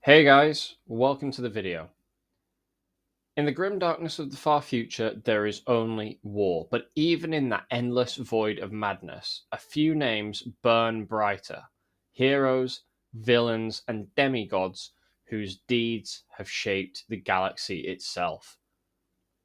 Hey guys, welcome to the video. In the grim darkness of the far future, there is only war, but even in that endless void of madness, a few names burn brighter. Heroes, villains, and demigods whose deeds have shaped the galaxy itself.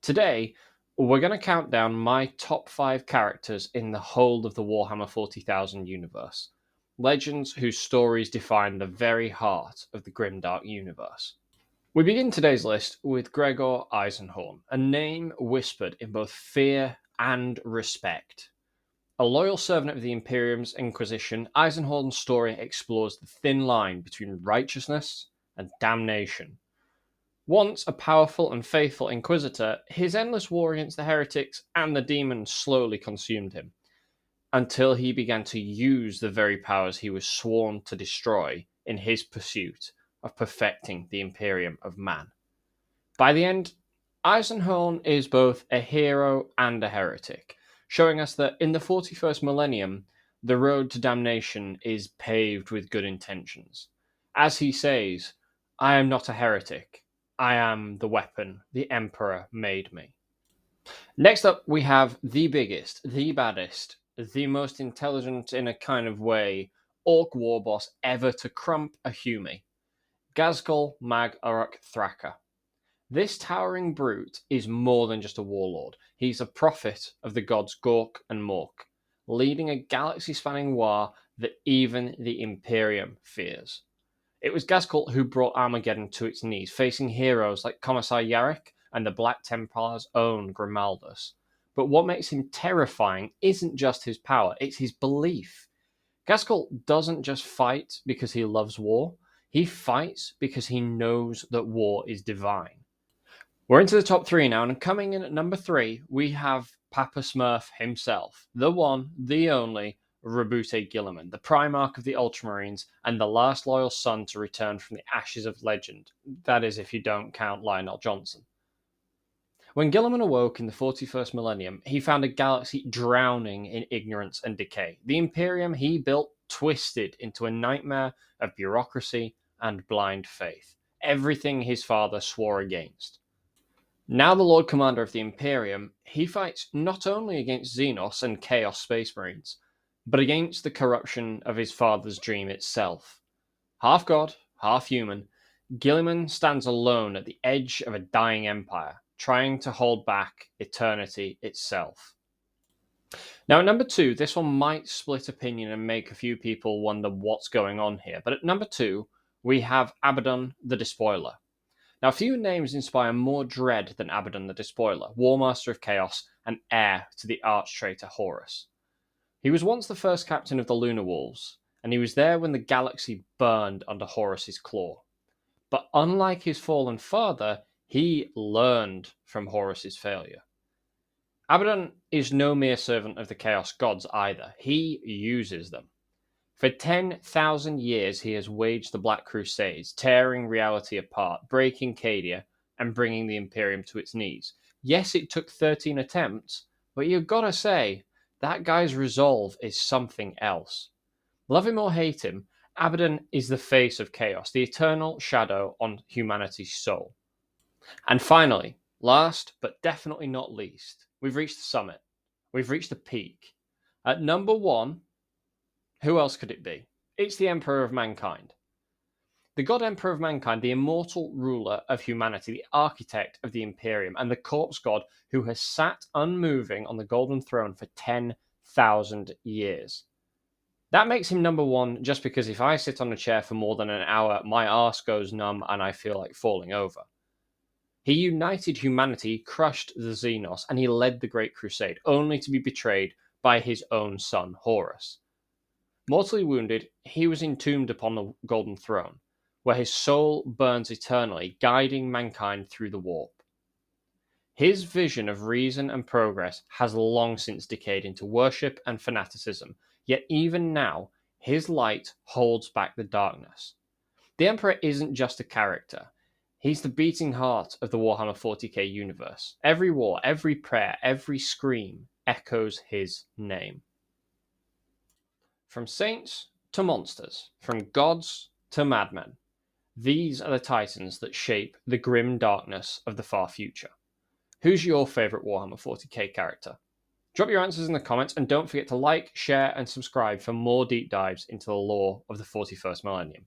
Today, we're going to count down my top 5 characters in the whole of the Warhammer 40,000 universe. Legends whose stories define the very heart of the grimdark universe. We begin today's list with Gregor Eisenhorn, a name whispered in both fear and respect. A loyal servant of the Imperium's Inquisition, Eisenhorn's story explores the thin line between righteousness and damnation. Once a powerful and faithful Inquisitor, his endless war against the heretics and the demons slowly consumed him, until he began to use the very powers he was sworn to destroy in his pursuit of perfecting the Imperium of Man. By the end, Eisenhorn is both a hero and a heretic, showing us that in the 41st millennium, the road to damnation is paved with good intentions. As he says, I am not a heretic. I am the weapon the Emperor made me. Next up, we have the biggest, the baddest, the most intelligent in a kind of way orc war boss ever to crump a Hume, Ghazghkull Mag Uruk Thraka. This towering brute is more than just a warlord. He's a prophet of the gods Gork and Mork, leading a galaxy-spanning war that even the Imperium fears. It was Ghazghkull who brought Armageddon to its knees, facing heroes like Commissar Yarrick and the Black Templar's own Grimaldus. But what makes him terrifying isn't just his power, it's his belief. Ghazghkull doesn't just fight because he loves war, he fights because he knows that war is divine. We're into the top 3 now, and coming in at number 3, we have Papa Smurf himself, the one, the only, Roboute Guilliman, the Primarch of the Ultramarines, and the last loyal son to return from the ashes of legend. That is, if you don't count Lionel Johnson. When Guilliman awoke in the 41st millennium, he found a galaxy drowning in ignorance and decay. The Imperium he built twisted into a nightmare of bureaucracy and blind faith. Everything his father swore against. Now the Lord Commander of the Imperium, he fights not only against Xenos and Chaos Space Marines, but against the corruption of his father's dream itself. Half god, half human, Guilliman stands alone at the edge of a dying empire, trying to hold back eternity itself. Now, at number 2, this one might split opinion and make a few people wonder what's going on here, but at number 2, we have Abaddon the Despoiler. Now, few names inspire more dread than Abaddon the Despoiler, Warmaster of Chaos and heir to the arch-traitor Horus. He was once the first captain of the Lunar Wolves, and he was there when the galaxy burned under Horus's claw. But unlike his fallen father, he learned from Horus's failure. Abaddon is no mere servant of the Chaos gods either, he uses them. For 10,000 years, he has waged the Black Crusades, tearing reality apart, breaking Cadia, and bringing the Imperium to its knees. Yes, it took 13 attempts, but you've got to say, that guy's resolve is something else. Love him or hate him, Abaddon is the face of chaos, the eternal shadow on humanity's soul. And finally, last but definitely not least, we've reached the summit. We've reached the peak. At number 1, who else could it be? It's the Emperor of Mankind. The God Emperor of Mankind, the immortal ruler of humanity, the architect of the Imperium, and the corpse god who has sat unmoving on the Golden Throne for 10,000 years. That makes him number 1 just because if I sit on a chair for more than an hour, my arse goes numb and I feel like falling over. He united humanity, crushed the Xenos, and he led the Great Crusade, only to be betrayed by his own son, Horus. Mortally wounded, he was entombed upon the Golden Throne, where his soul burns eternally, guiding mankind through the warp. His vision of reason and progress has long since decayed into worship and fanaticism, yet even now, his light holds back the darkness. The Emperor isn't just a character. He's the beating heart of the Warhammer 40k universe. Every war, every prayer, every scream echoes his name. From saints to monsters, from gods to madmen, These are the titans that shape the grim darkness of the far future. Who's your favourite Warhammer 40k character? Drop your answers in the comments, and don't forget to like, share, and subscribe for more deep dives into the lore of the 41st millennium.